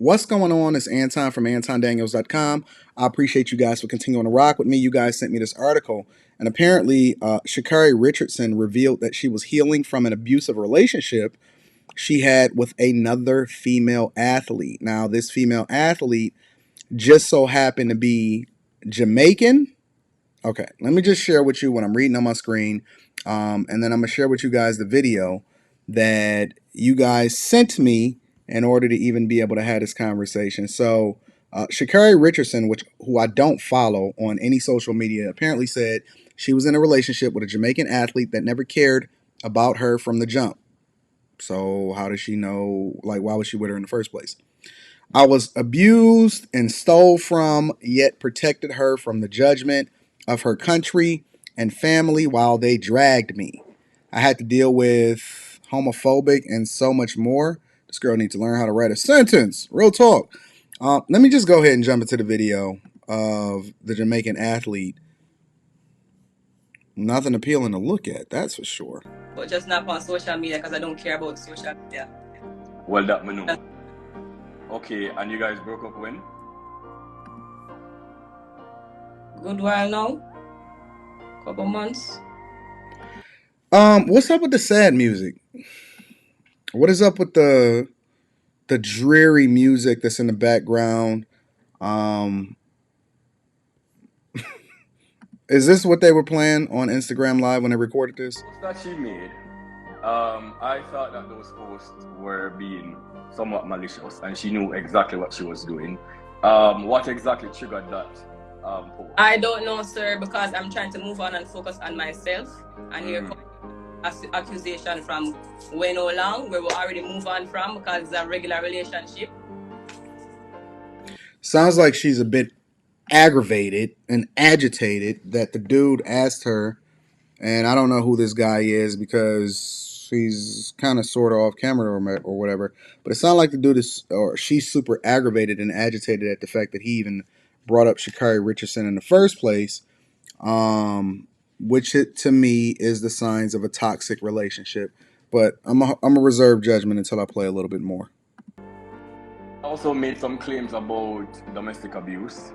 What's going on? It's Anton from AntonDaniels.com. I appreciate you guys for continuing to rock with me. You guys sent me this article, and apparently Sha'Carri Richardson revealed that she was healing from an abusive relationship she had with another female athlete. Now, this female athlete just so happened to be Jamaican. Okay, let me just share with you what I'm reading on my screen, and then I'm going to share with you guys the video that you guys sent me in order to even be able to have this conversation. So, Sha'Carri Richardson, who I don't follow on any social media, apparently said she was in a relationship with a Jamaican athlete that never cared about her from the jump. So how does she know, like, why was she with her in the first place? I was abused and stole from, yet protected her from the judgment of her country and family while they dragged me. I had to deal with homophobic and so much more. This girl needs to learn how to write a sentence. Real talk. Let me just go ahead and jump into the video of the Jamaican athlete. Nothing appealing to look at, that's for sure. But just not on social media because I don't care about social media. Well, that me know. Okay, and you guys broke up when? Good while now. Couple months. What's up with the sad music? What is up with the dreary music that's in the background? Is this what they were playing on Instagram Live when they recorded this? That she made. I thought that those posts were being somewhat malicious, and she knew exactly what she was doing. What exactly triggered that post? I don't know, sir, because I'm trying to move on and focus on myself. And here comes accusation from way no long, where we already move on from because it's a regular relationship. Sounds like she's a bit aggravated and agitated that the dude asked her, and I don't know who this guy is because he's kind of sort of off camera or whatever, but it sounds like the dude is, or she's super aggravated and agitated at the fact that he even brought up Sha'Carri Richardson in the first place, which to me is the signs of a toxic relationship. But I'm a reserve judgment until I play a little bit more. Also made some claims about domestic abuse.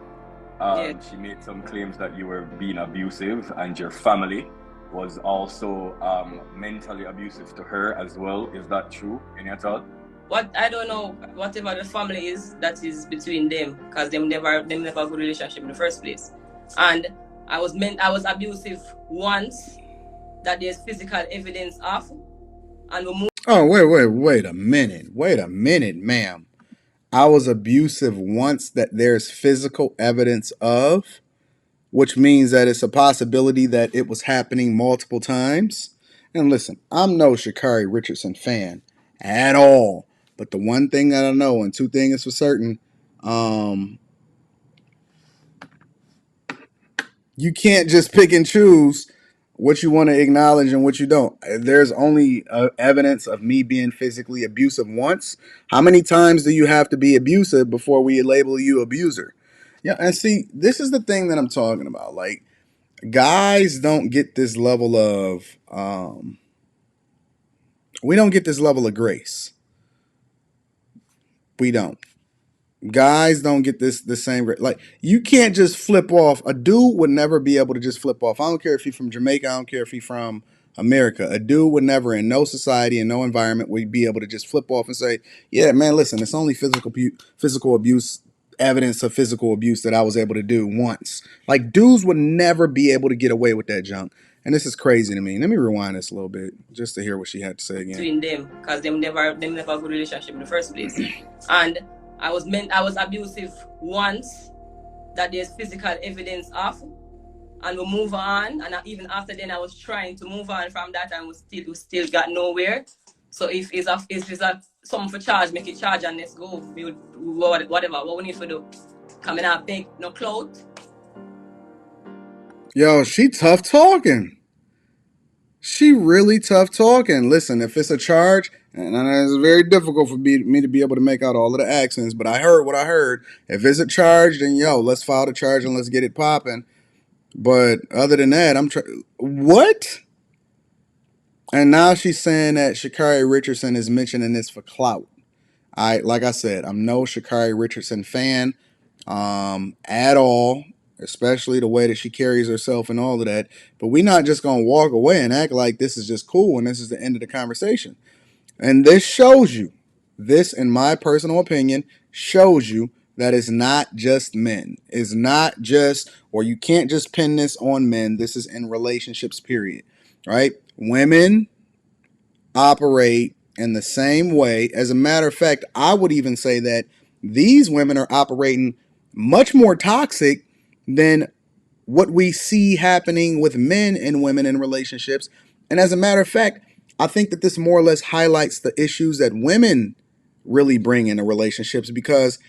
Yeah. She made some claims that you were being abusive and your family was also mentally abusive to her as well. Is that true in at all? What I don't know, whatever the family is, that is between them, because them never a good relationship in the first place. And I was abusive once that there's physical evidence of, and we moved. Oh, wait a minute, ma'am. I was abusive once that there's physical evidence of, which means that it's a possibility that it was happening multiple times. And listen, I'm no Sha'Carri Richardson fan at all. But the one thing that I know, and two things for certain, you can't just pick and choose what you want to acknowledge and what you don't. There's only evidence of me being physically abusive once. How many times do you have to be abusive before we label you abuser? Yeah, and see, this is the thing that I'm talking about. Like, guys don't get this level of, we don't get this level of grace. We don't. Guys don't get the same, like, you can't just flip off. A dude would never be able to just flip off. I don't care if he's from Jamaica, I don't care if he's from America. A dude would never, in no society, in no environment, would be able to just flip off and say, yeah, man, listen, it's only physical abuse, evidence of physical abuse that I was able to do once. Like, dudes would never be able to get away with that junk. And this is crazy to me. Let me rewind this a little bit just to hear what she had to say again. Between them, because them never a good relationship in the first place. And I was abusive once that there's physical evidence of, and we move on. And even after then, I was trying to move on from that, and we still got nowhere. So if it's something for charge, make it charge and let's go. Whatever, what we need to do. Coming out big, no clout. Yo, she tough talking. She really tough talking. Listen, if it's a charge, and it's very difficult for me to be able to make out all of the accents, but I heard what I heard. If it's a charge, then yo, let's file the charge and let's get it popping. But other than that, what? And now she's saying that Sha'Carri Richardson is mentioning this for clout. Like I said, I'm no Sha'Carri Richardson fan at all, especially the way that she carries herself and all of that. But we're not just gonna walk away and act like this is just cool and this is the end of the conversation. And this shows you, this, in my personal opinion, shows you that it's not just men. It's not just, or you can't just pin this on men. This is in relationships, period. Right? Women operate in the same way. As a matter of fact, I would even say that these women are operating much more toxic than what we see happening with men and women in relationships. And as a matter of fact, I think that this more or less highlights the issues that women really bring into relationships, because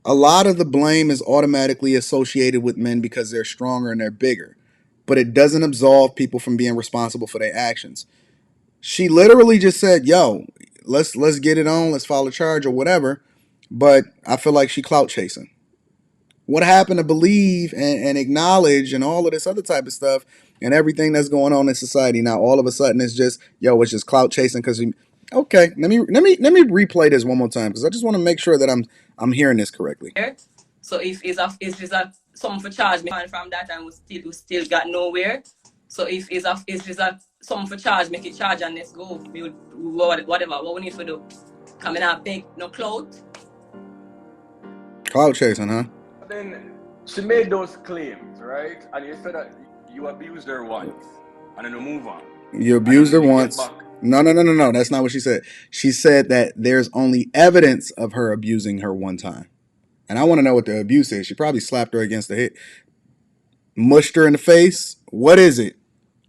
a lot of the blame is automatically associated with men because they're stronger and they're bigger. But it doesn't absolve people from being responsible for their actions. She literally just said, "Yo, let's get it on, let's file a charge or whatever." But I feel like she clout chasing. What happened to believe and acknowledge and all of this other type of stuff and everything that's going on in society now? All of a sudden, it's just, yo, it's just clout chasing because we. Okay, let me replay this one more time because I just want to make sure that I'm hearing this correctly. So if it's a sum for charge, me from that and we still got nowhere. So if it's a sum for charge, make it charge and let's go. We would whatever what we need to do. Coming out big, no clout. Clout chasing, huh? Then she made those claims, right? And you said that you abused her once, and then you move on. You abused her once. No. That's not what she said. She said that there's only evidence of her abusing her one time. And I want to know what the abuse is. She probably slapped her against the head, mushed her in the face. What is it?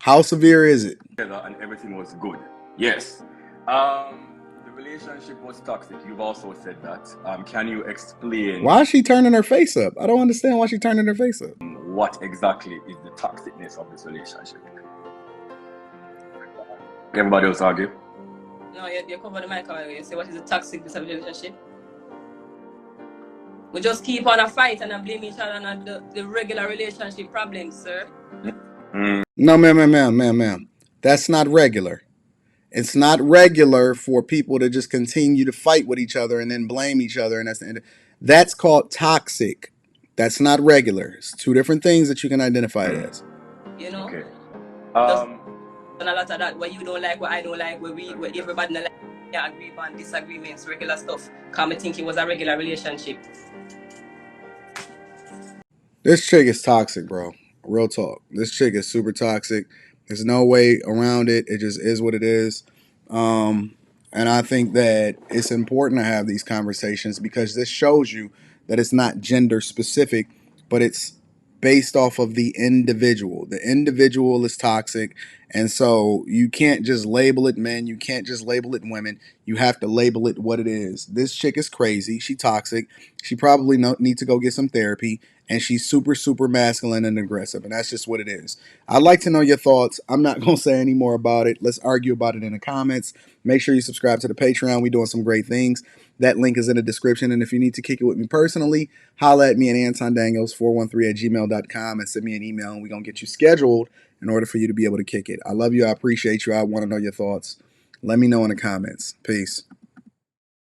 How severe is it? And everything was good. Yes. The relationship was toxic. You've also said that. Can you explain why is she turning her face up? I don't understand why she's turning her face up. What exactly is the toxicness of this relationship? Everybody else argue? No, you cover the mic already. You say what is the toxicness of the relationship? We just keep on a fight and blame each other on the regular relationship problems, sir. No, ma'am. That's not regular. It's not regular for people to just continue to fight with each other and then blame each other, and that's the end. That's called toxic. That's not regular. It's two different things that you can identify it as. You know? Okay. And a lot of that, what you don't like, what I don't like, where everybody don't like, yeah, agree on disagreements, regular stuff. Come and think it was a regular relationship. This chick is toxic, bro. Real talk. This chick is super toxic. There's no way around it. It just is what it is. And I think that it's important to have these conversations because this shows you that it's not gender specific, but it's based off of the individual. The individual is toxic. And so you can't just label it men. You can't just label it women. You have to label it what it is. This chick is crazy. She toxic. She probably need to go get some therapy. And she's super, super masculine and aggressive. And that's just what it is. I'd like to know your thoughts. I'm not going to say any more about it. Let's argue about it in the comments. Make sure you subscribe to the Patreon. We're doing some great things. That link is in the description. And if you need to kick it with me personally, holla at me at Anton Daniels 413@gmail.com and send me an email. And we're going to get you scheduled in order for you to be able to kick it. I love you. I appreciate you. I want to know your thoughts. Let me know in the comments. Peace.